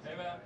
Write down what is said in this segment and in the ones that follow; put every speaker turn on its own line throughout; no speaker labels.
Hey, man.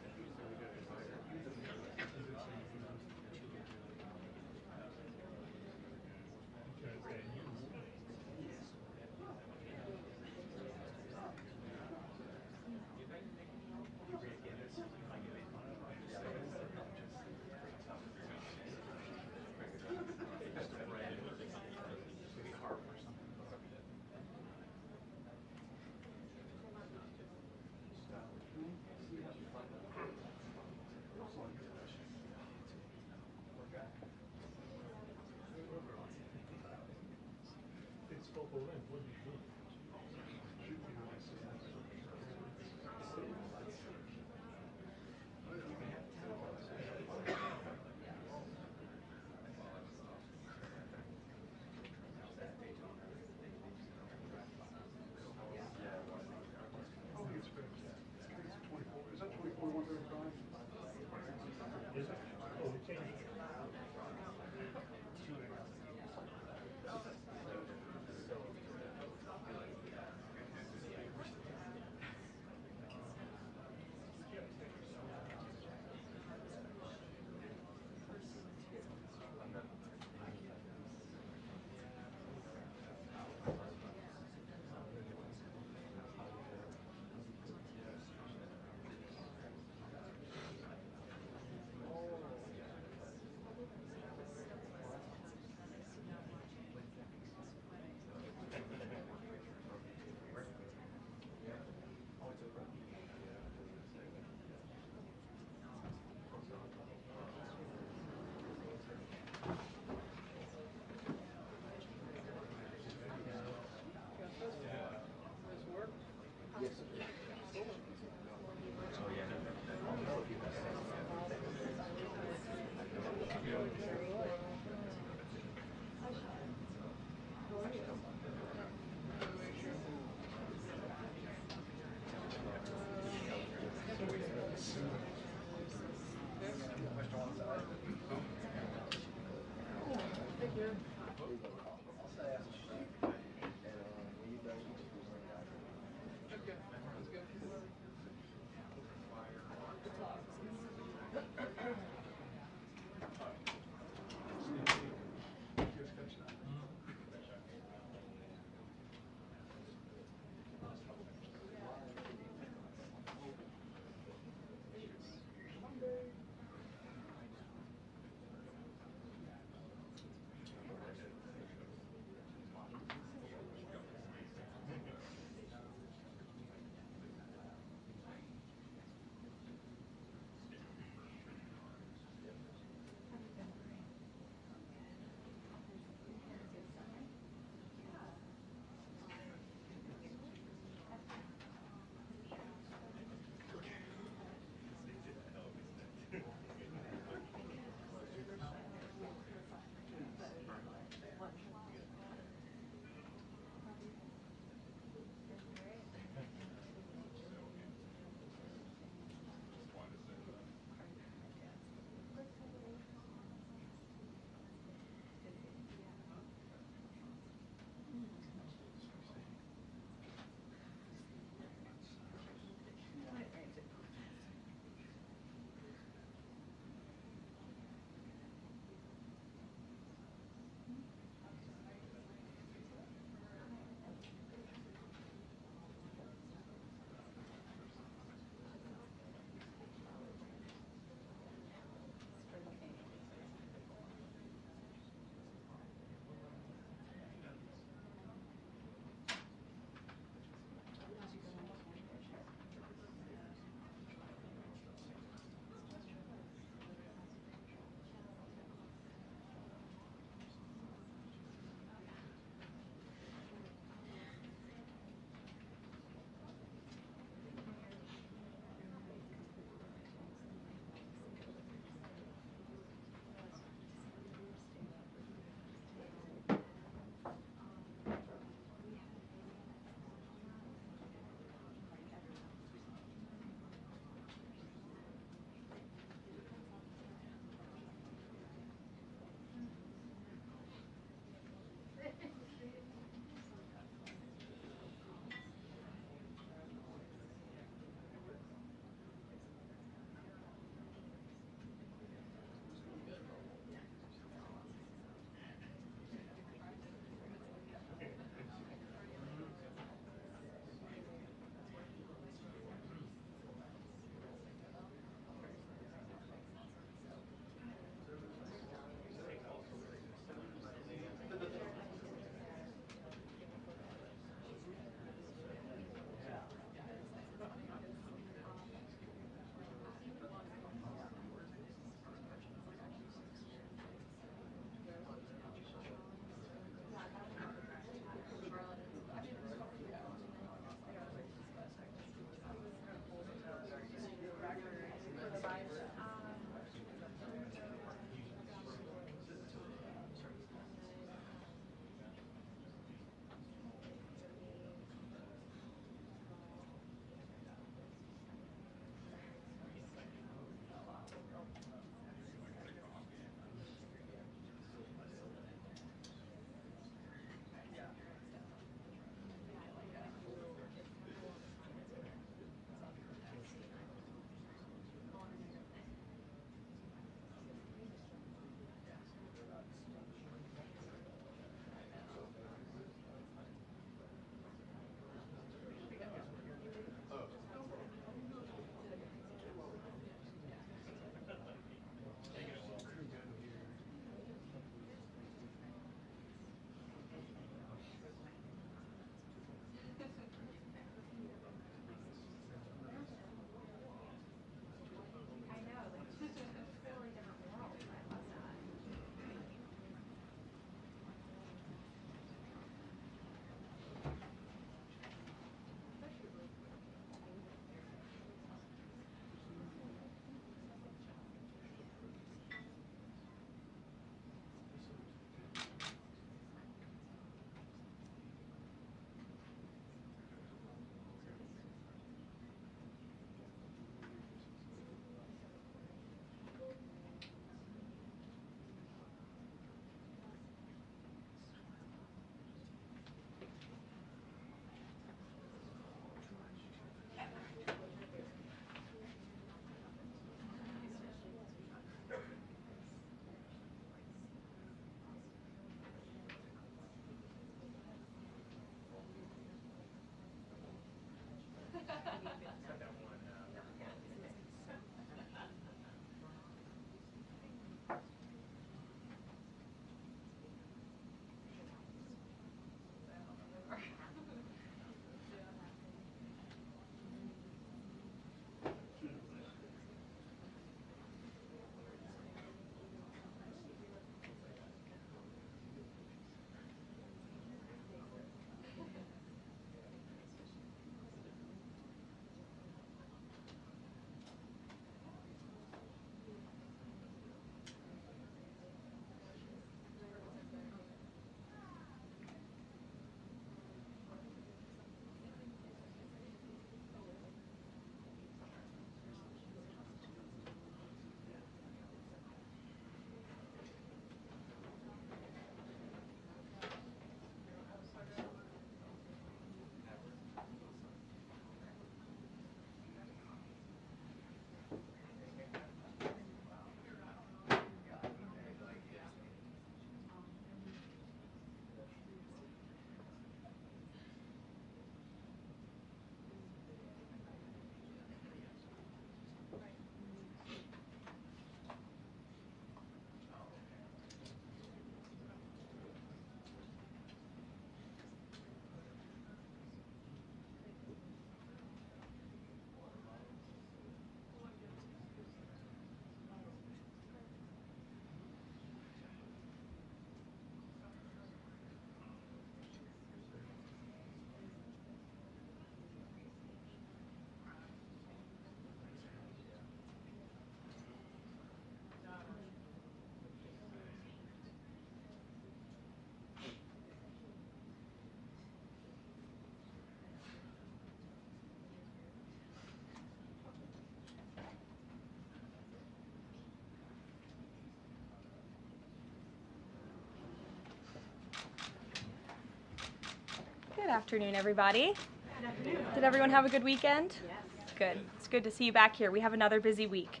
afternoon, everybody. Good afternoon. Did everyone have a good weekend? Yes. Good. It's good to see you back here. We have another busy week.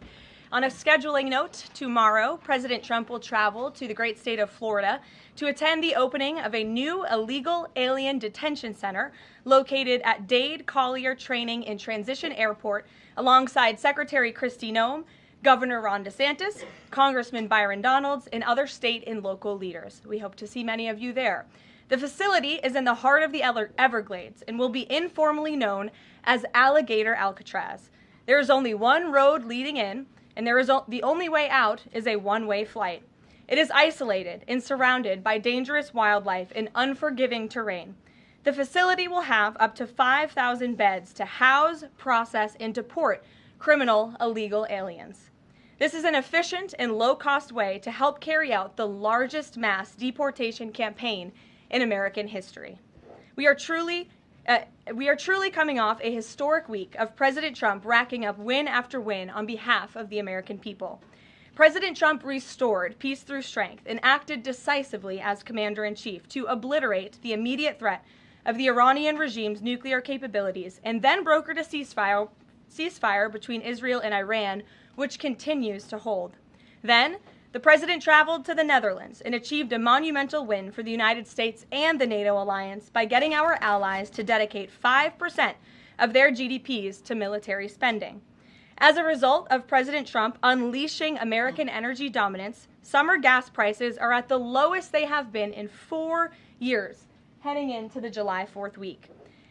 On a scheduling note, tomorrow, President Trump will travel to the great state of Florida to attend the opening of a new illegal alien detention center located at Dade Collier Training and Transition Airport alongside Secretary Kristi Noem, Governor Ron DeSantis, Congressman Byron Donalds, and other state and local leaders. We hope to see many of you there. The facility is in the heart of the Everglades and will be informally known as Alligator Alcatraz. There is only one road leading in, and the only way out is a one-way flight. It is isolated and surrounded by dangerous wildlife and unforgiving terrain. The facility will have up to 5,000 beds to house, process, and deport criminal illegal aliens. This is an efficient and low-cost way to help carry out the largest mass deportation campaign in American history. We are truly coming off a historic week of President Trump racking up win after win on behalf of the American people. President Trump restored peace through strength and acted decisively as commander-in-chief to obliterate the immediate threat of the Iranian regime's nuclear capabilities and then brokered a ceasefire between Israel and Iran, which continues to hold. Then, the president traveled to the Netherlands and achieved a monumental win for the United States and the NATO alliance by getting our allies to dedicate 5% of their GDPs to military spending. As a result of President Trump unleashing American energy dominance, summer gas prices are at the lowest they have been in 4 years, heading into the July 4th week.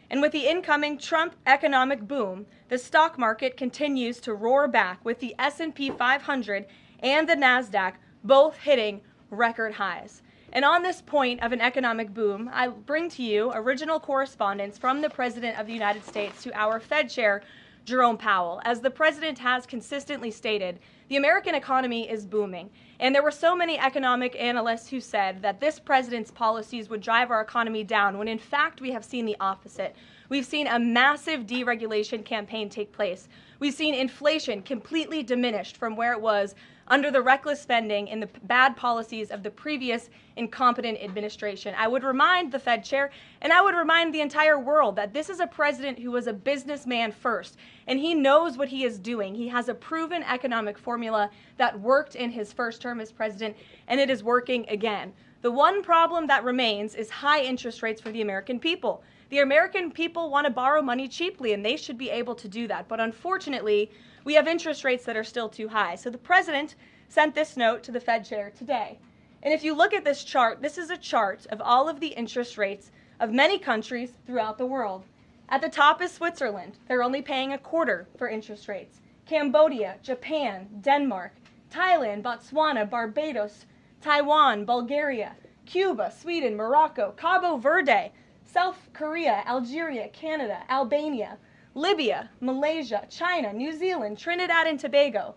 And with the incoming Trump economic boom, the stock market continues to roar back, with the S&P 500 and the NASDAQ both hitting record highs. And on this point of an economic boom, I bring to you original correspondence from the President of the United States to our Fed Chair, Jerome Powell. As the President has consistently stated, the American economy is booming. And there were so many economic analysts who said that this president's policies would drive our economy down, when in fact we have seen the opposite. We've seen a massive deregulation campaign take place. We've seen inflation completely diminished from where it was under the reckless spending and the bad policies of the previous incompetent administration. I would remind the Fed chair, and I would remind the entire world, that this is a president who was a businessman first, and he knows what he is doing. He has a proven economic formula that worked in his first term as president, and it is working again. The one problem that remains is high interest rates for the American people. The American people want to borrow money cheaply, and they should be able to do that. But unfortunately, we have interest rates that are still too high. So the president sent this note to the Fed chair today. And if you look at this chart, this is a chart of all of the interest rates of many countries throughout the world. At the top is Switzerland. They're only paying 1/4 for interest rates. Cambodia, Japan, Denmark, Thailand, Botswana, Barbados, Taiwan, Bulgaria, Cuba, Sweden, Morocco, Cabo Verde, South Korea, Algeria, Canada, Albania, Libya, Malaysia, China, New Zealand, Trinidad and Tobago,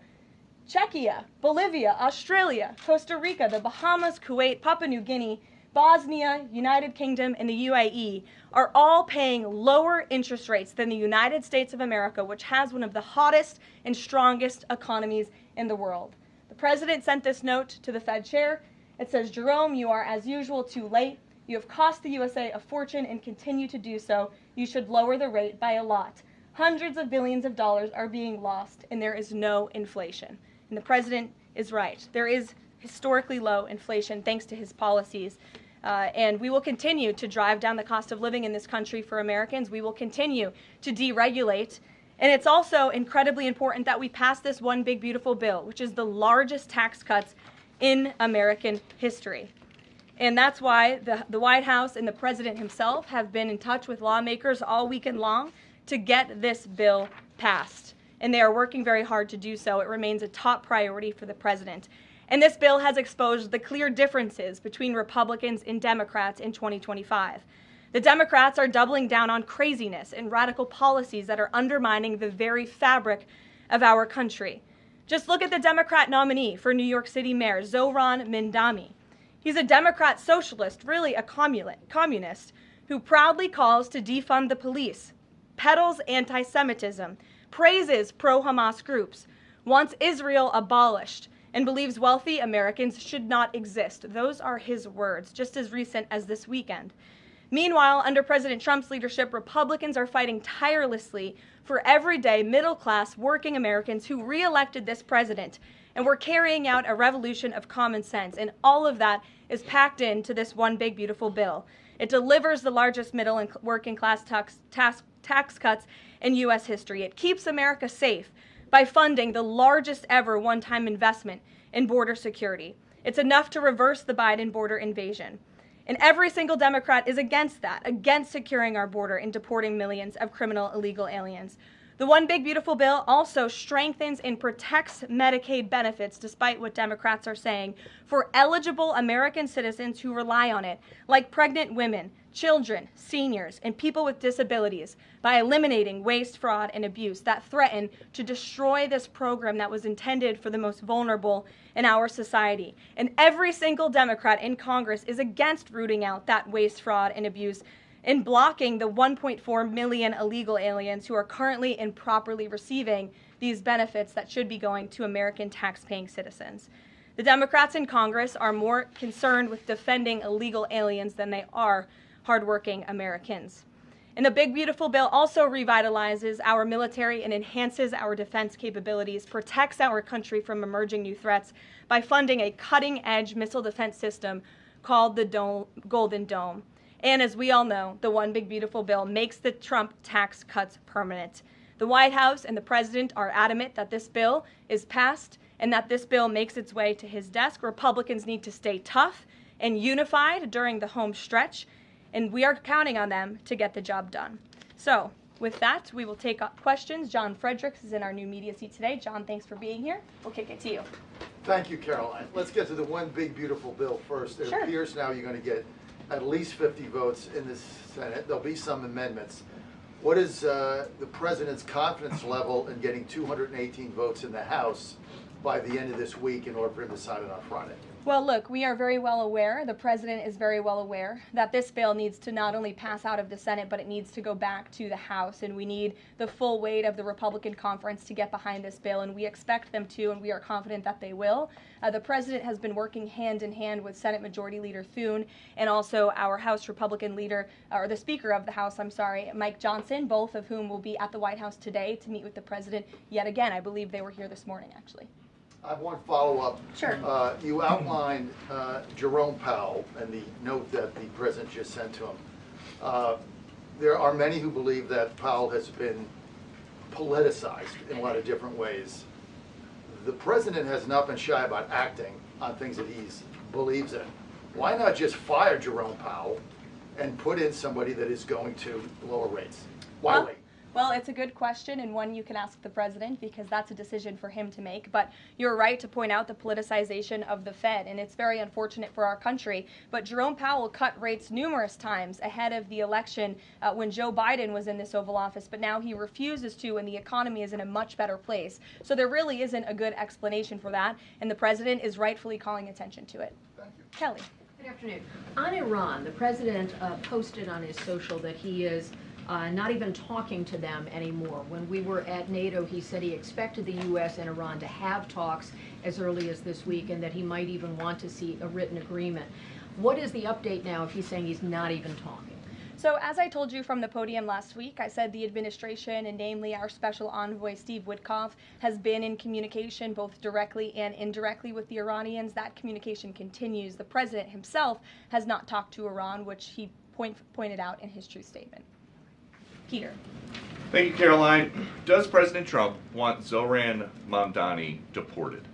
Czechia, Bolivia, Australia, Costa Rica, the Bahamas, Kuwait, Papua New Guinea, Bosnia, United Kingdom, and the UAE are all paying lower interest rates than the United States of America, which has one of the hottest and strongest economies in the world. The president sent this note to the Fed chair. It says, "Jerome, you are as usual too late. You have cost the USA a fortune and continue to do so. You should lower the rate by a lot. Hundreds of billions of dollars are being lost, and there is no inflation." And the president is right. There is historically low inflation thanks to his policies. And we will continue to drive down the cost of living in this country for Americans. We will continue to deregulate. And it's also incredibly important that we pass this one big, beautiful bill, which is the largest tax cuts in American history. And that's why the White House and the president himself have been in touch with lawmakers all weekend long to get this bill passed. And they are working very hard to do so. It remains a top priority for the president. And this bill has exposed the clear differences between Republicans and Democrats in 2025. The Democrats are doubling down on craziness and radical policies that are undermining the very fabric of our country. Just look at the Democrat nominee for New York City Mayor, Zohran Mamdani. He's a Democrat socialist, really a communist, who proudly calls to defund the police, peddles anti-Semitism, praises pro-Hamas groups, wants Israel abolished, and believes wealthy Americans should not exist. Those are his words, just as recent as this weekend. Meanwhile, under President Trump's leadership, Republicans are fighting tirelessly for everyday middle-class working Americans who re-elected this president. And we're carrying out a revolution of common sense. And all of that is packed into this one big, beautiful bill. It delivers the largest middle and working class tax cuts in U.S. history. It keeps America safe by funding the largest ever one-time investment in border security. It's enough to reverse the Biden border invasion. And every single Democrat is against that, against securing our border and deporting millions of criminal illegal aliens. The One Big Beautiful Bill also strengthens and protects Medicaid benefits, despite what Democrats are saying, for eligible American citizens who rely on it, like pregnant women, children, seniors, and people with disabilities, by eliminating waste, fraud, and abuse that threaten to destroy this program that was intended for the most vulnerable in our society. And every single Democrat in Congress is against rooting out that waste, fraud, and abuse in blocking the 1.4 million illegal aliens who are currently improperly receiving these benefits that should be going to American tax-paying citizens. The Democrats in Congress are more concerned with defending illegal aliens than they are hardworking Americans. And the Big Beautiful Bill also revitalizes our military and enhances our defense capabilities, protects our country from emerging new threats by funding a cutting-edge missile defense system called the Golden Dome. And as we all know, the One Big Beautiful Bill makes the Trump tax cuts permanent. The White House and the President are adamant that this bill is passed and that this bill makes its way to his desk. Republicans need to stay tough and unified during the home stretch, and we are counting on them to get the job done. So, with that, we will take questions. John Fredericks is in our new media seat today. John, thanks for being here. We'll kick it to you.
Thank you, Karoline. Let's get to the One Big Beautiful Bill first. It appears now you're going to get at least 50 votes in the Senate. There'll be some amendments. What is the president's confidence level in getting 218 votes in the House by the end of this week in order for him to sign it on Friday?
Well, look, we are very well aware, the president is very well aware, that this bill needs to not only pass out of the Senate, but it needs to go back to the House, and we need the full weight of the Republican conference to get behind this bill, and we expect them to, and we are confident that they will. The president has been working hand in hand with Senate Majority Leader Thune and also our House Republican leader, or the Speaker of the House, Mike Johnson, both of whom will be at the White House today to meet with the president yet again. I believe they were here this morning, actually.
I have one follow-up.
Sure.
You outlined Jerome Powell and the note that the president just sent to him. There are many who believe that Powell has been politicized in a lot of different ways. The president has not been shy about acting on things that he believes in. Why not just fire Jerome Powell and put in somebody that is going to lower rates? Why wait?
Well, it's a good question, and one you can ask the president, because that's a decision for him to make. But you're right to point out the politicization of the Fed, and it's very unfortunate for our country. But Jerome Powell cut rates numerous times ahead of the election when Joe Biden was in this Oval Office, but now he refuses to, and the economy is in a much better place. So there really isn't a good explanation for that, and the president is rightfully calling attention to it.
Thank you.
Kelly.
Good afternoon. On Iran, the president posted on his social that he is not even talking to them anymore. When we were at NATO, he said he expected the U.S. and Iran to have talks as early as this week, and that he might even want to see a written agreement. What is the update now if he's saying he's not even talking?
So as I told you from the podium last week, I said the administration, and namely our special envoy Steve Witkoff, has been in communication both directly and indirectly with the Iranians. That communication continues. The president himself has not talked to Iran, which he pointed out in his truth statement. Peter.
Thank you, Caroline. Does President Trump want Zohran Mamdani deported?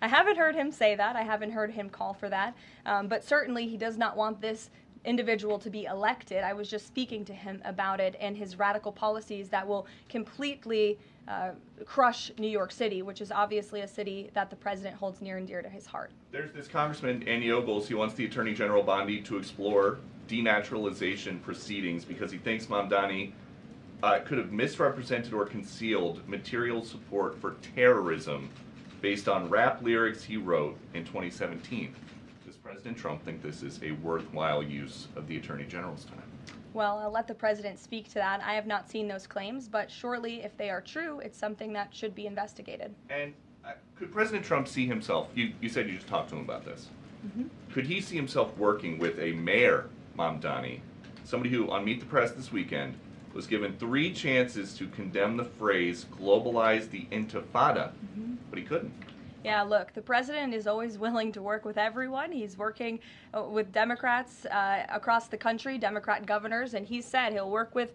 I haven't heard him say that. I haven't heard him call for that. But certainly he does not want this individual to be elected. I was just speaking to him about it and his radical policies that will completely crush New York City, which is obviously a city that the president holds near and dear to his heart.
There's this Congressman, Andy Ogles. He wants the Attorney General Bondi to explore denaturalization proceedings because he thinks Mamdani could have misrepresented or concealed material support for terrorism based on rap lyrics he wrote in 2017. Does President Trump think this is a worthwhile use of the Attorney General's time?
Well, I'll let the president speak to that. I have not seen those claims, but surely if they are true, it's something that should be investigated.
And could President Trump see himself, you said you just talked to him about this, could he see himself working with a mayor Mamdani, somebody who, on Meet the Press this weekend, was given 3 chances to condemn the phrase globalize the intifada, but he couldn't.
Yeah, look, the president is always willing to work with everyone. He's working with Democrats across the country, Democrat governors, and he said he'll work with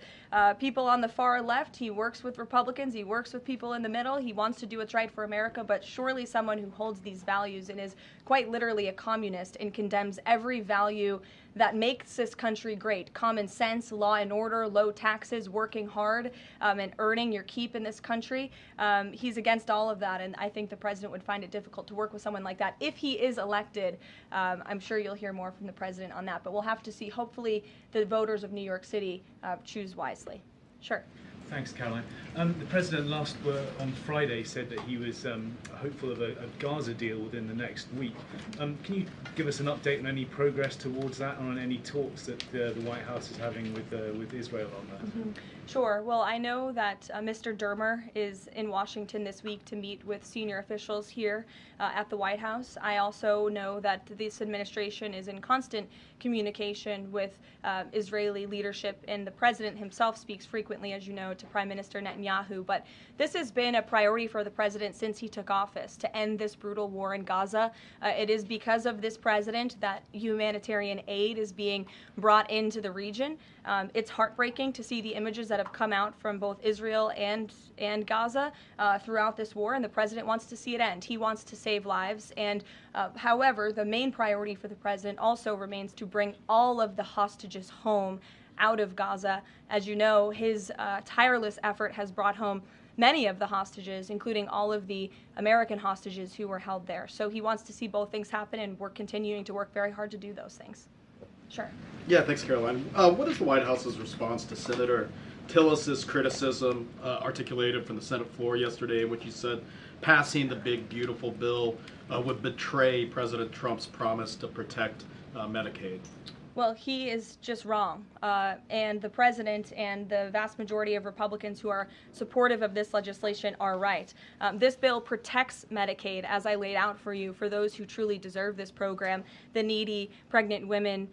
people on the far left. He works with Republicans. He works with people in the middle. He wants to do what's right for America, but surely someone who holds these values and is quite literally a communist and condemns every value that makes this country great. Common sense, law and order, low taxes, working hard, and earning your keep in this country. He's against all of that, and I think the president would find it difficult to work with someone like that. If he is elected, I'm sure you'll hear more from the president on that, but we'll have to see. Hopefully the voters of New York City choose wisely. Sure.
Thanks, Caroline. The president on Friday said that he was hopeful of a Gaza deal within the next week. Can you give us an update on any progress towards that, and on any talks that the White House is having with Israel on that?
Sure. Well, I know that Mr. Dermer is in Washington this week to meet with senior officials here at the White House. I also know that this administration is in constant communication with Israeli leadership, and the president himself speaks frequently, as you know, to Prime Minister Netanyahu. But this has been a priority for the president since he took office, to end this brutal war in Gaza. It is because of this president that humanitarian aid is being brought into the region. It's heartbreaking to see the images that have come out from both Israel and Gaza throughout this war, and the president wants to see it end. He wants to save lives, and however, the main priority for the president also remains to bring all of the hostages home out of Gaza. As you know, his tireless effort has brought home many of the hostages, including all of the American hostages who were held there. So he wants to see both things happen, and we're continuing to work very hard to do those things. Sure.
Yeah, thanks, Caroline. What is the White House's response to Senator Tillis's criticism articulated from the Senate floor yesterday, in which he said passing the big, beautiful bill would betray President Trump's promise to protect Medicaid?
Well, he is just wrong, and the president and the vast majority of Republicans who are supportive of this legislation are right. This bill protects Medicaid, as I laid out for you, for those who truly deserve this program: the needy, pregnant women,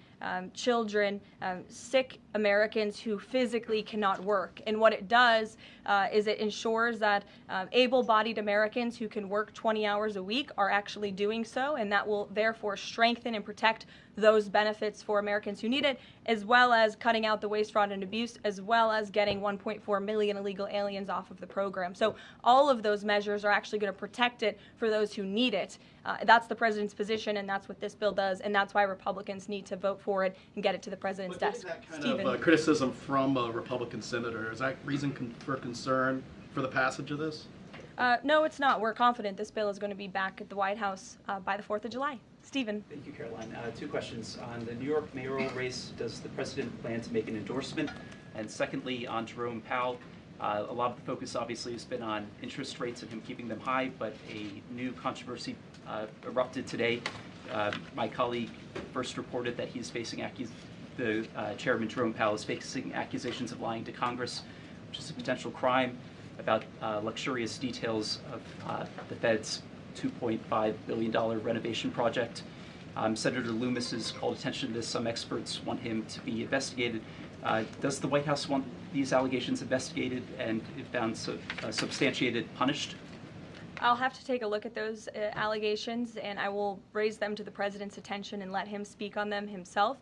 children, sick Americans who physically cannot work. And what it does is it ensures that able-bodied Americans who can work 20 hours a week are actually doing so, and that will therefore strengthen and protect those benefits for Americans who need it, as well as cutting out the waste, fraud, and abuse, as well as getting 1.4 million illegal aliens off of the program. So all of those measures are actually going to protect it for those who need it. That's the president's position, and that's what this bill does, and that's why Republicans need to vote for it and get it to the president's desk.
That kind of criticism from a Republican senator, is that reason for concern for the passage of this?
No, it's not. We're confident this bill is going to be back at the White House by the 4th of July. Stephen.
Thank you, Caroline. 2 questions. On the New York mayoral race, does the president plan to make an endorsement? And secondly, on Jerome Powell, a lot of the focus obviously has been on interest rates and him keeping them high, but a new controversy erupted today. My colleague first reported that he's facing Chairman Jerome Powell is facing accusations of lying to Congress, which is a potential crime, about luxurious details of the Fed's $2.5 billion renovation project. Senator Loomis has called attention to this. Some experts want him to be investigated. Does the White House want these allegations investigated and, if found substantiated, punished?
I'll have to take a look at those allegations, and I will raise them to the president's attention and let him speak on them himself.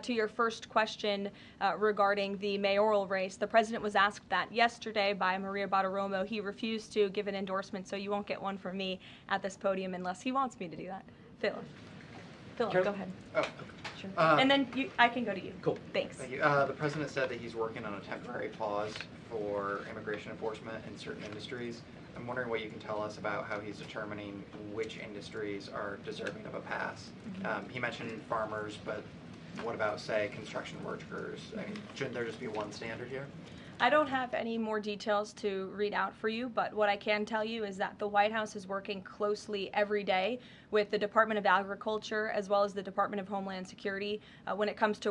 To your first question regarding the mayoral race, the president was asked that yesterday by Maria Bartiromo. He refused to give an endorsement, so you won't get one from me at this podium unless he wants me to do that. Philip, go ahead.
Oh, okay.
Sure. And then I can go to you.
Cool.
Thanks.
Thank you. The president said that he's working on a temporary pause for immigration enforcement in certain industries. I'm wondering what you can tell us about how he's determining which industries are deserving of a pass. He mentioned farmers, but what about, say, construction workers? I mean, shouldn't there just be one standard here?
I don't have any more details to read out for you, but what I can tell you is that the White House is working closely every day with the Department of Agriculture as well as the Department of Homeland Security when it comes to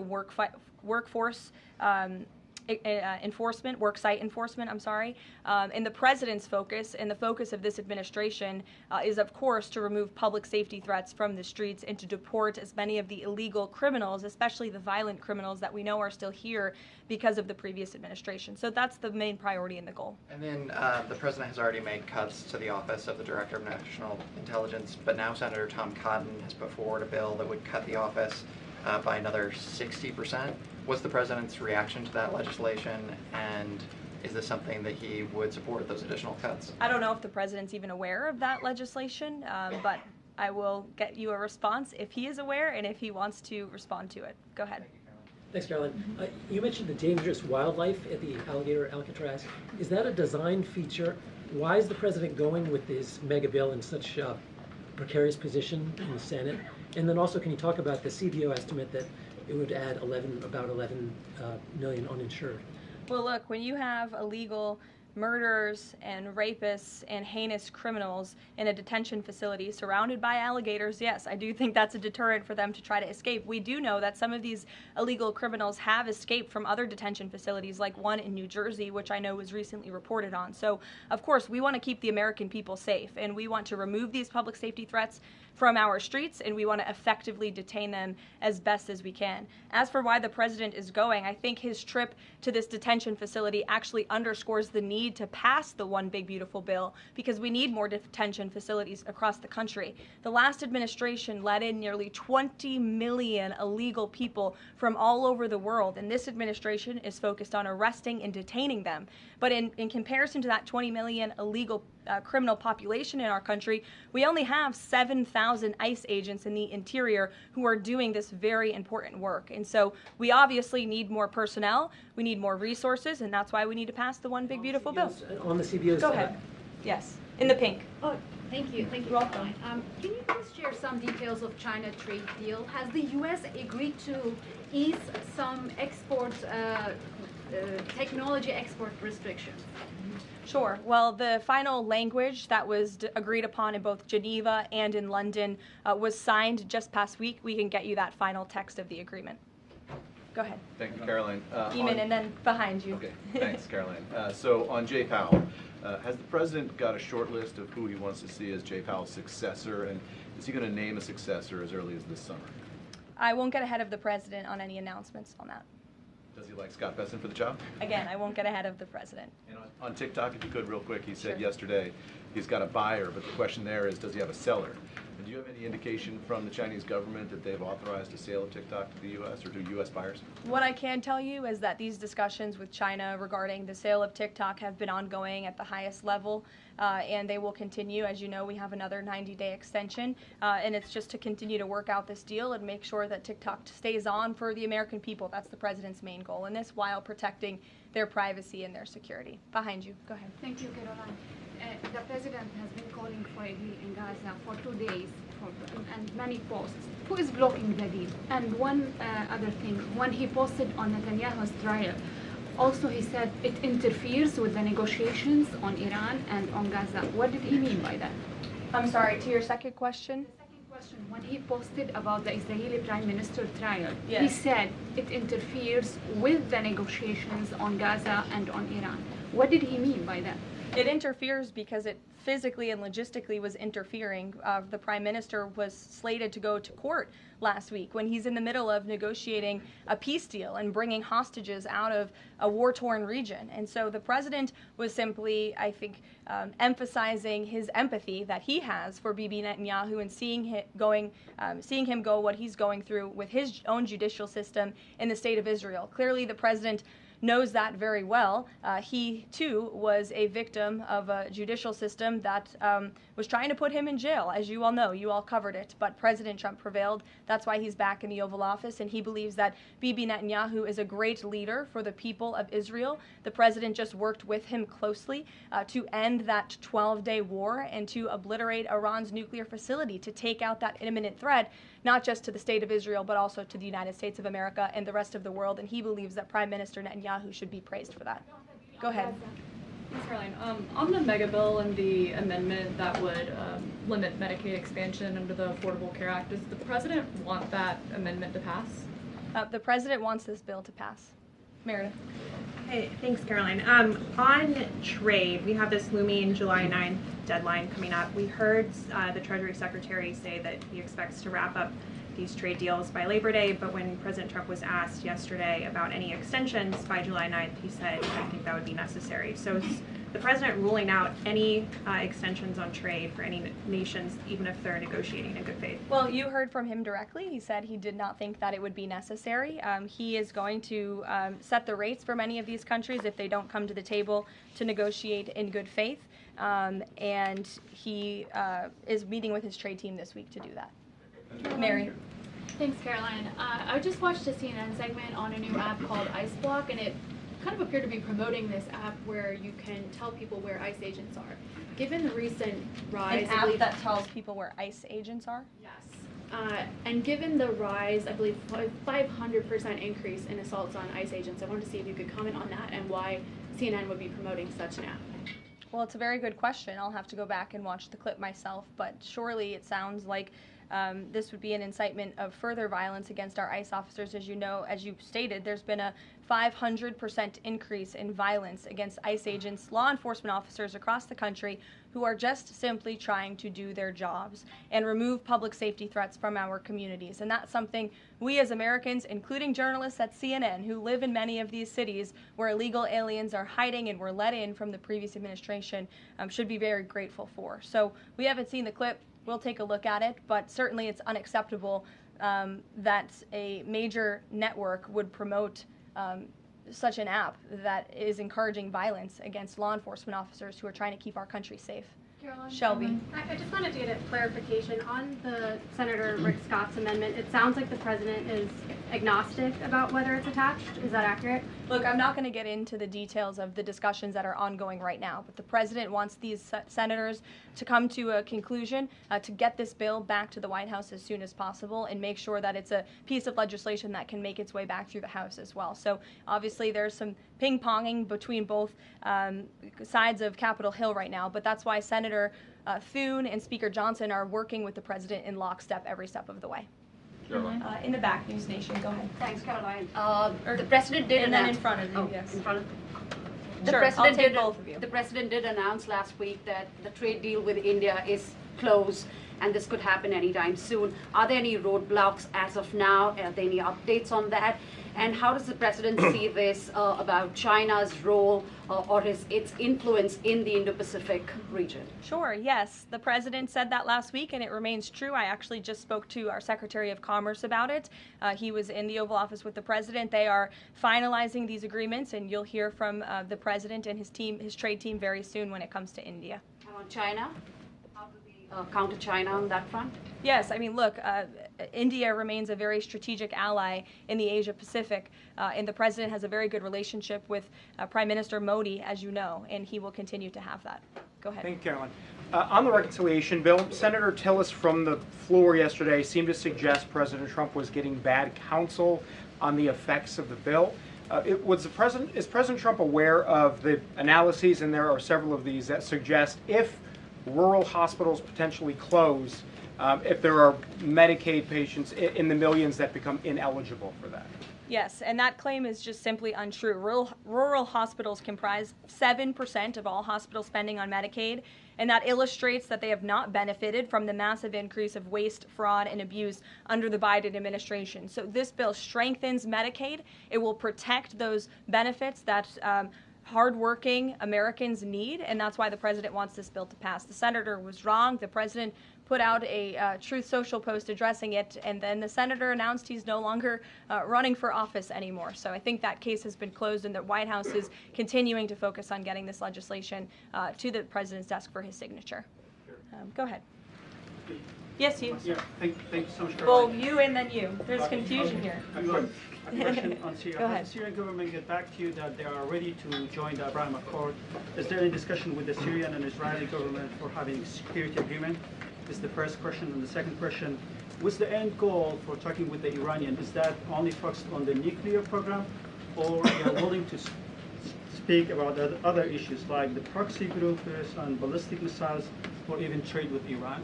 workforce enforcement, worksite enforcement, I'm sorry. And the president's focus and the focus of this administration is, of course, to remove public safety threats from the streets and to deport as many of the illegal criminals, especially the violent criminals that we know are still here because of the previous administration. So that's the main priority and the goal.
And then the president has already made cuts to the office of the Director of National Intelligence, but now Senator Tom Cotton has put forward a bill that would cut the office by another 60%. What's the president's reaction to that legislation, and is this something that he would support, those additional cuts?
I don't know if the president's even aware of that legislation, but I will get you a response if he is aware and if he wants to respond to it. Go ahead.
Thanks, Caroline. You mentioned the dangerous wildlife at the alligator Alcatraz. Is that a design feature? Why is the president going with this mega bill in such a precarious position in the Senate? And then also, can you talk about the CBO estimate that it would add about 11 million uninsured?
Well, look, when you have illegal murderers and rapists and heinous criminals in a detention facility surrounded by alligators, yes, I do think that's a deterrent for them to try to escape. We do know that some of these illegal criminals have escaped from other detention facilities, like one in New Jersey, which I know was recently reported on. So, of course, we want to keep the American people safe, and we want to remove these public safety threats from our streets, and we want to effectively detain them as best as we can. As for why the president is going, I think his trip to this detention facility actually underscores the need to pass the One Big Beautiful Bill, because we need more detention facilities across the country. The last administration let in nearly 20 million illegal people from all over the world, and this administration is focused on arresting and detaining them. But in comparison to that 20 million illegal criminal population in our country, we only have 7,000 ICE agents in the interior who are doing this very important work. And so we obviously need more personnel, we need more resources, and that's why we need to pass the One Big Beautiful Bill.
On the CBO's
Go ahead. Yes, in the pink.
Oh, thank you. Thank you.
Welcome.
Can you please share some details of China trade deal? Has the U.S. agreed to ease some export, technology export restrictions?
Sure. Well, the final language that was agreed upon in both Geneva and in London was signed just past week. We can get you that final text of the agreement. Go ahead.
Thank you, Caroline.
Eamon, and then behind you.
Okay, thanks, Caroline. So on Jay Powell, has the president got a short list of who he wants to see as Jay Powell's successor, and is he going to name a successor as early as this summer?
I won't get ahead of the president on any announcements on that.
Does he like Scott Besson for the job?
Again, I won't get ahead of the president.
And on TikTok, if you could, real quick, he said
Sure.
yesterday he's got a buyer, but the question there is, does he have a seller? And do you have any indication from the Chinese government that they've authorized a sale of TikTok to the U.S. or to U.S. buyers?
What I can tell you is that these discussions with China regarding the sale of TikTok have been ongoing at the highest level, and they will continue. As you know, we have another 90-day extension, and it's just to continue to work out this deal and make sure that TikTok stays on for the American people. That's the president's main goal in this, while protecting their privacy and their security. Behind you. Go ahead.
Thank you, Caroline. The president has been calling for a deal in Gaza for 2 days and many posts. Who is blocking the deal? And one other thing, when he posted on Netanyahu's trial, also he said it interferes with the negotiations on Iran and on Gaza. What did he mean by that?
I'm sorry, to your second question?
The second question, when he posted about the Israeli Prime Minister trial,
Yes.
he said it interferes with the negotiations on Gaza and on Iran. What did he mean by that?
It interferes because it physically and logistically was interfering. The prime minister was slated to go to court last week when he's in the middle of negotiating a peace deal and bringing hostages out of a war-torn region. And so the president was simply, I think, emphasizing his empathy that he has for Bibi Netanyahu and seeing him go what he's going through with his own judicial system in the state of Israel. Clearly, the president knows that very well. He, too, was a victim of a judicial system that was trying to put him in jail, as you all know. You all covered it. But President Trump prevailed. That's why he's back in the Oval Office, and he believes that Bibi Netanyahu is a great leader for the people of Israel. The president just worked with him closely to end that 12-day war and to obliterate Iran's nuclear facility, to take out that imminent threat, not just to the state of Israel, but also to the United States of America and the rest of the world. And he believes that Prime Minister Netanyahu should be praised for that. Go ahead.
Thanks, Caroline. On the mega bill and the amendment that would limit Medicaid expansion under the Affordable Care Act, does the president want that amendment to pass?
The president wants this bill to pass. Meredith.
Hey, thanks, Caroline. On trade, we have this looming July 9th deadline coming up. We heard the Treasury Secretary say that he expects to wrap up these trade deals by Labor Day, but when President Trump was asked yesterday about any extensions by July 9th, he said, I think that would be necessary. So is the president ruling out any extensions on trade for any nations, even if they're negotiating in good faith?
Well, you heard from him directly. He said he did not think that it would be necessary. He is going to set the rates for many of these countries if they don't come to the table to negotiate in good faith. And he is meeting with his trade team this week to do that. Mary.
Thanks, Caroline. I just watched a CNN segment on a new app called Ice Block, and it kind of appeared to be promoting this app where you can tell people where ICE agents are. Given the recent rise,
An app that tells people where ICE agents are?
Yes. And given the rise, I believe 500% increase in assaults on ICE agents, I wanted to see if you could comment on that and why CNN would be promoting such an app.
Well, it's a very good question. I'll have to go back and watch the clip myself, but surely it sounds like this would be an incitement of further violence against our ICE officers. As you know, as you stated, there's been a 500% increase in violence against ICE agents, law enforcement officers across the country who are just simply trying to do their jobs and remove public safety threats from our communities. And that's something we as Americans, including journalists at CNN who live in many of these cities where illegal aliens are hiding and were let in from the previous administration, should be very grateful for. So we haven't seen the clip. We'll take a look at it, but certainly it's unacceptable that a major network would promote such an app that is encouraging violence against law enforcement officers who are trying to keep our country safe.
Caroline,
Shelby.
I just wanted to get a clarification on the Senator Rick Scott's amendment. It sounds like the president is agnostic about whether it's attached. Is that accurate?
Look, I'm not going to get into the details of the discussions that are ongoing right now, but the president wants these senators to come to a conclusion, to get this bill back to the White House as soon as possible and make sure that it's a piece of legislation that can make its way back through the House as well. So obviously there's some ping-ponging between both sides of Capitol Hill right now, but that's why Senator Thune and Speaker Johnson are working with the president in lockstep every step of the way. In the back, News Nation, go ahead.
Thanks, Caroline. The president did
and then
announce,
in front of you, yes.
In front of
Sure, I'll take both of you.
The president did announce last week that the trade deal with India is closed and this could happen anytime soon. Are there any roadblocks as of now? Are there any updates on that? And how does the president see this about China's role or its influence in the Indo-Pacific region?
Sure, yes. The president said that last week, and it remains true. I actually just spoke to our Secretary of Commerce about it. He was in the Oval Office with the president. They are finalizing these agreements, and you'll hear from the president and his team, his trade team, very soon when it comes to India.
And on China? How do we counter China on that front?
Yes, I mean, look, India remains a very strategic ally in the Asia Pacific, and the president has a very good relationship with Prime Minister Modi, as you know, and he will continue to have that. Go ahead.
Thank you, Caroline. On the reconciliation bill, Senator Tillis from the floor yesterday seemed to suggest President Trump was getting bad counsel on the effects of the bill. Is President Trump aware of the analyses, and there are several of these, that suggest if rural hospitals potentially close, if there are Medicaid patients in the millions that become ineligible for that?
Yes, and that claim is just simply untrue. Rural hospitals comprise 7% of all hospital spending on Medicaid, and that illustrates that they have not benefited from the massive increase of waste, fraud, and abuse under the Biden administration. So this bill strengthens Medicaid. It will protect those benefits that hardworking Americans need, and that's why the president wants this bill to pass. The senator was wrong. The president put out a Truth Social post addressing it, and then the senator announced he's no longer running for office anymore. So I think that case has been closed, and the White House is continuing to focus on getting this legislation to the president's desk for his signature. Go ahead. Yes, you.
Yeah, thank you so much,
Well, you and then you. There's confusion here.
A question on Syria.
Go ahead.
Has the Syrian government get back to you that they are ready to join the Abraham Accord? Is there any discussion with the Syrian and Israeli government for having a security agreement? Is the first question. And the second question, what's the end goal for talking with the Iranian? Is that only focused on the nuclear program, or they are willing to speak about other issues like the proxy groups and ballistic missiles, or even trade with Iran?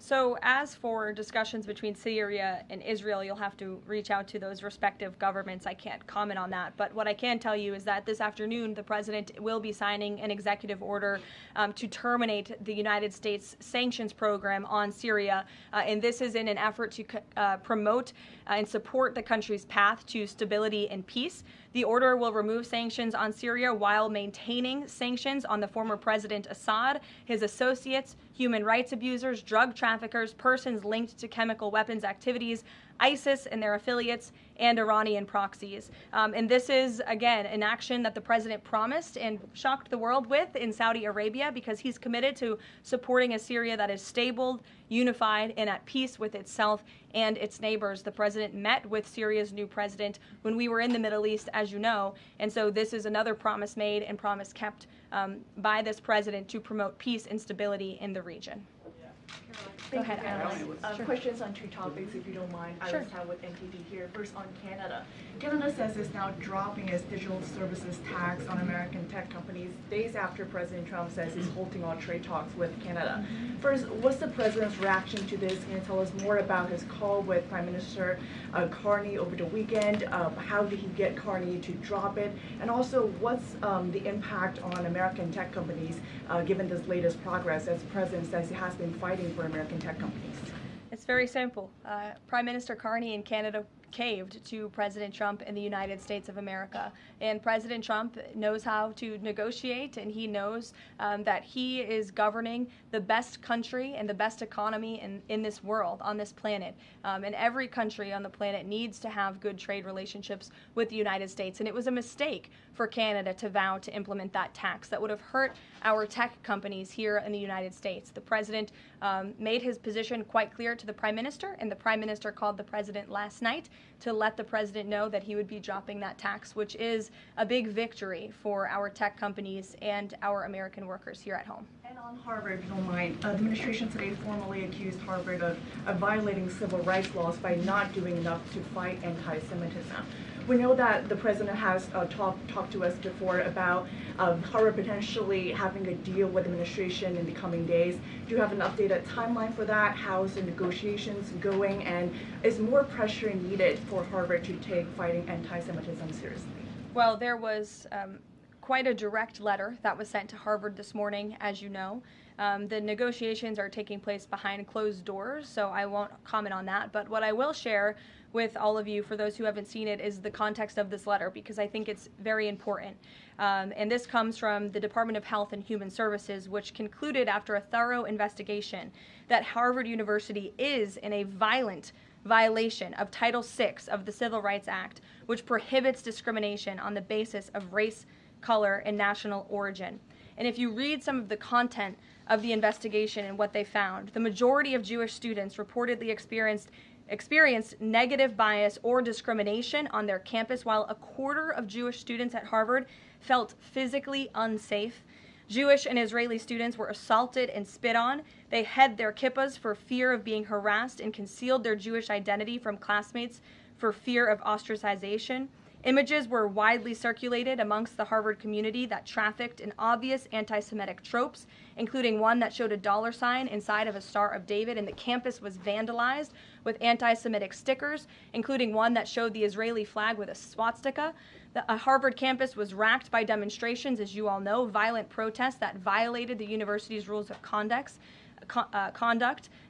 So as for discussions between Syria and Israel, you'll have to reach out to those respective governments. I can't comment on that. But what I can tell you is that this afternoon, the president will be signing an executive order to terminate the United States sanctions program on Syria. And this is in an effort to promote and support the country's path to stability and peace. The order will remove sanctions on Syria while maintaining sanctions on the former President Assad, his associates, human rights abusers, drug traffickers, persons linked to chemical weapons activities, ISIS and their affiliates, and Iranian proxies. And this is, again, an action that the president promised and shocked the world with in Saudi Arabia, because he's committed to supporting a Syria that is stable, unified, and at peace with itself and its neighbors. The president met with Syria's new president when we were in the Middle East, as you know, and so this is another promise made and promise kept by this president to promote peace and stability in the region. Go ahead, Alice.
Sure. Questions on two topics, if you don't mind.
Sure.
I will start with NTD here. First, on Canada. Canada says it's now dropping its digital services tax on American tech companies days after President Trump says he's halting all trade talks with Canada. First, what's the president's reaction to this? Can you tell us more about his call with Prime Minister Carney over the weekend? How did he get Carney to drop it? And also, what's the impact on American tech companies given this latest progress, as the president says he has been fighting for American tech companies?
It's very simple. Prime Minister Carney in Canada caved to President Trump in the United States of America. And President Trump knows how to negotiate, and he knows that he is governing the best country and the best economy in this world, on this planet. And every country on the planet needs to have good trade relationships with the United States. And it was a mistake for Canada to vow to implement that tax. That would have hurt our tech companies here in the United States. The president made his position quite clear to the Prime Minister, and the Prime Minister called the president last night to let the president know that he would be dropping that tax, which is a big victory for our tech companies and our American workers here at home.
And on Harvard, if you don't mind, the administration today formally accused Harvard of violating civil rights laws by not doing enough to fight anti-Semitism. We know that the president has talked to us before about Harvard potentially having a deal with the administration in the coming days. Do you have an updated timeline for that? How's the negotiations going? And is more pressure needed for Harvard to take fighting anti-Semitism seriously?
Well, there was quite a direct letter that was sent to Harvard this morning, as you know. The negotiations are taking place behind closed doors, so I won't comment on that. But what I will share with all of you, for those who haven't seen it, is the context of this letter, because I think it's very important. And this comes from the Department of Health and Human Services, which concluded after a thorough investigation that Harvard University is in a violent violation of Title VI of the Civil Rights Act, which prohibits discrimination on the basis of race, color, and national origin. And if you read some of the content of the investigation and what they found, the majority of Jewish students reportedly experienced negative bias or discrimination on their campus, while a quarter of Jewish students at Harvard felt physically unsafe. Jewish and Israeli students were assaulted and spit on. They hid their kippahs for fear of being harassed and concealed their Jewish identity from classmates for fear of ostracization. Images were widely circulated amongst the Harvard community that trafficked in obvious anti-Semitic tropes, including one that showed a $sign inside of a Star of David, and the campus was vandalized with anti-Semitic stickers, including one that showed the Israeli flag with a swastika. The Harvard campus was racked by demonstrations, as you all know, violent protests that violated the university's rules of conduct.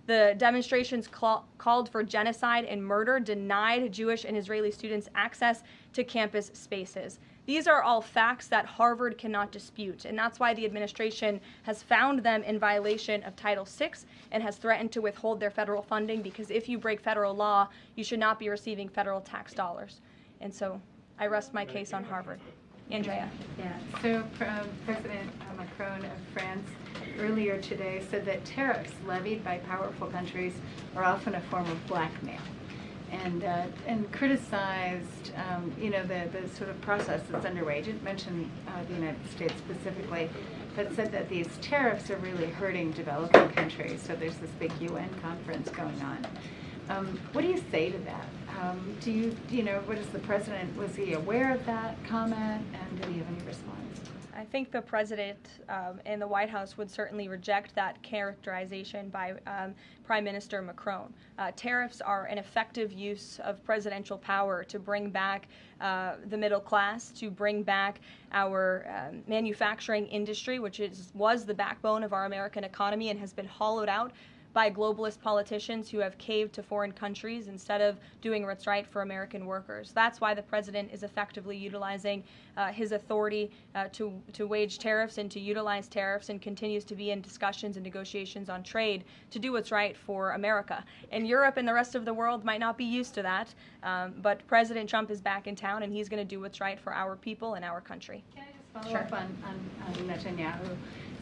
The demonstrations called for genocide and murder, denied Jewish and Israeli students access to campus spaces. These are all facts that Harvard cannot dispute, and that's why the administration has found them in violation of Title VI and has threatened to withhold their federal funding, because if you break federal law, you should not be receiving federal tax dollars. And so I rest my case on Harvard. Andrea.
Yeah, so President Macron of France earlier today said that tariffs levied by powerful countries are often a form of blackmail, and criticized the sort of process that's underway. He didn't mention the United States specifically, but said that these tariffs are really hurting developing countries. So there's this big UN conference going on. What do you say to that? What is the president, was he aware of that comment, and did he have any response?
I think the president and the White House would certainly reject that characterization by Prime Minister Macron. Tariffs are an effective use of presidential power to bring back the middle class, to bring back our manufacturing industry, which was the backbone of our American economy and has been hollowed out by globalist politicians who have caved to foreign countries instead of doing what's right for American workers. That's why the president is effectively utilizing his authority to wage tariffs and to utilize tariffs, and continues to be in discussions and negotiations on trade to do what's right for America. And Europe and the rest of the world might not be used to that, but President Trump is back in town, and he's going to do what's right for our people and our country.
Can I just follow up on Netanyahu?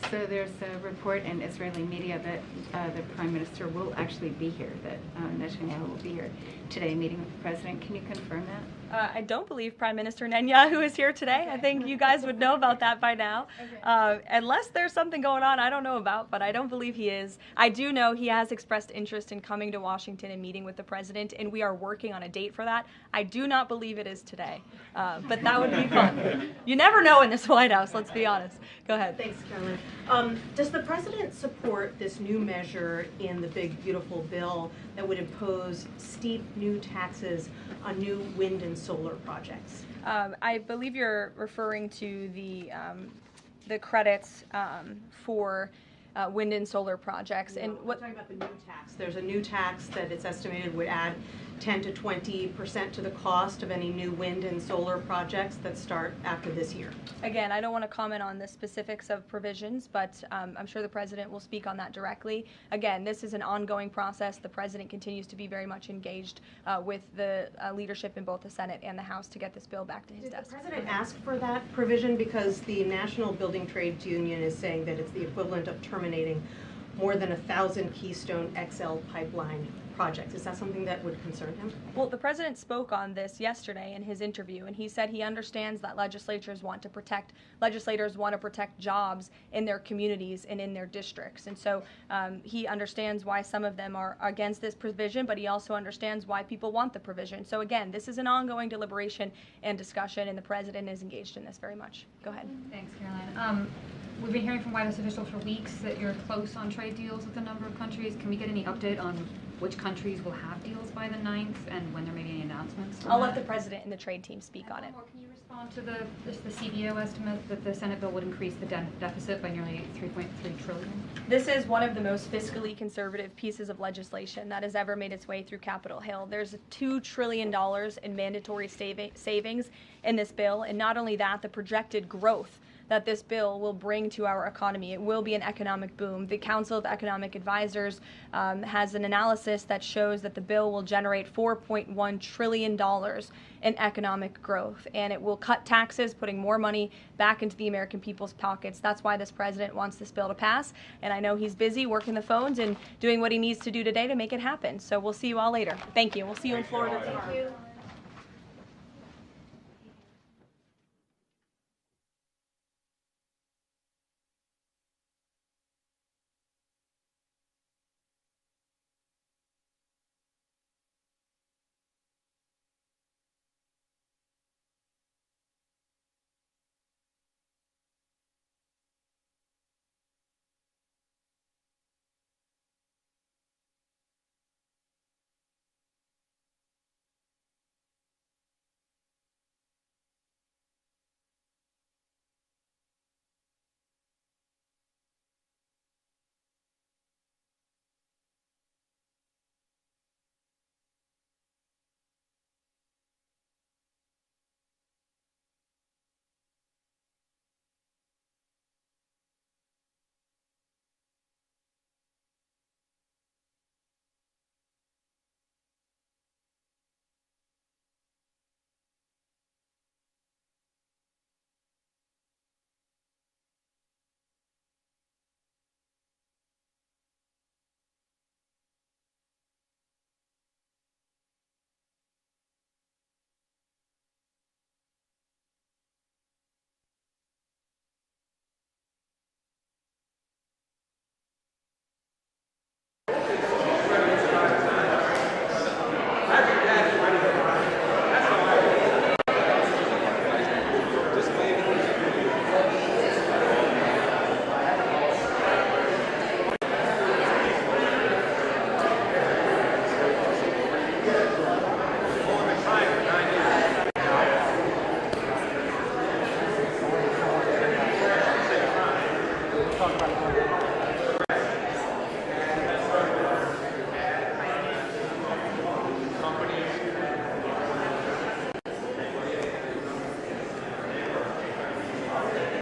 So there's a report in Israeli media that the Prime Minister will actually be here, that Netanyahu will be here today meeting with the President. Can you confirm that?
I don't believe Prime Minister Netanyahu is here today. I think you guys would know about that by now. Unless there's something going on I don't know about, but I don't believe he is. I do know he has expressed interest in coming to Washington and meeting with the President, and we are working on a date for that. I do not believe it is today, but that would be fun. You never know in this White House, let's be honest. Go ahead.
Thanks, Karoline. Does the President support this new measure in the big, beautiful bill that would impose steep new taxes on new wind and solar projects?
I believe you're referring to the credits for wind and solar projects.
No,
and
we're talking about the new tax. There's a new tax that it's estimated would add 10 to 20% to the cost of any new wind and solar projects that start after this year.
Again, I don't want to comment on the specifics of provisions, but I'm sure the President will speak on that directly. Again, this is an ongoing process. The President continues to be very much engaged with the leadership in both the Senate and the House to get this bill back to his desk.
Did the President ask for that provision? Because the National Building Trades Union is saying that it's the equivalent of terminating more than 1,000 Keystone XL pipeline projects. Is that something that would concern him?
Well, the President spoke on this yesterday in his interview, and he said he understands that legislators want to protect jobs in their communities and in their districts. And so he understands why some of them are against this provision, but he also understands why people want the provision. So again, this is an ongoing deliberation and discussion, and the President is engaged in this very much. Go ahead.
Thanks, Caroline. We've been hearing from White House officials for weeks that you're close on trade deals with a number of countries. Can we get any update on which countries will have deals by the 9th and when there may be any announcements?
I'll let the President and the trade team speak on it.
Can you respond to the CBO estimate that the Senate bill would increase the deficit by nearly $3.3 trillion?
This is one of the most fiscally conservative pieces of legislation that has ever made its way through Capitol Hill. There's $2 trillion in mandatory savings in this bill, and not only that, the projected growth that this bill will bring to our economy. It will be an economic boom. The Council of Economic Advisors has an analysis that shows that the bill will generate $4.1 trillion in economic growth, and it will cut taxes, putting more money back into the American people's pockets. That's why this president wants this bill to pass, and I know he's busy working the phones and doing what he needs to do today to make it happen. So we'll see you all later. Thank you. We'll see you in Florida tomorrow.
Thank you.
talk about it.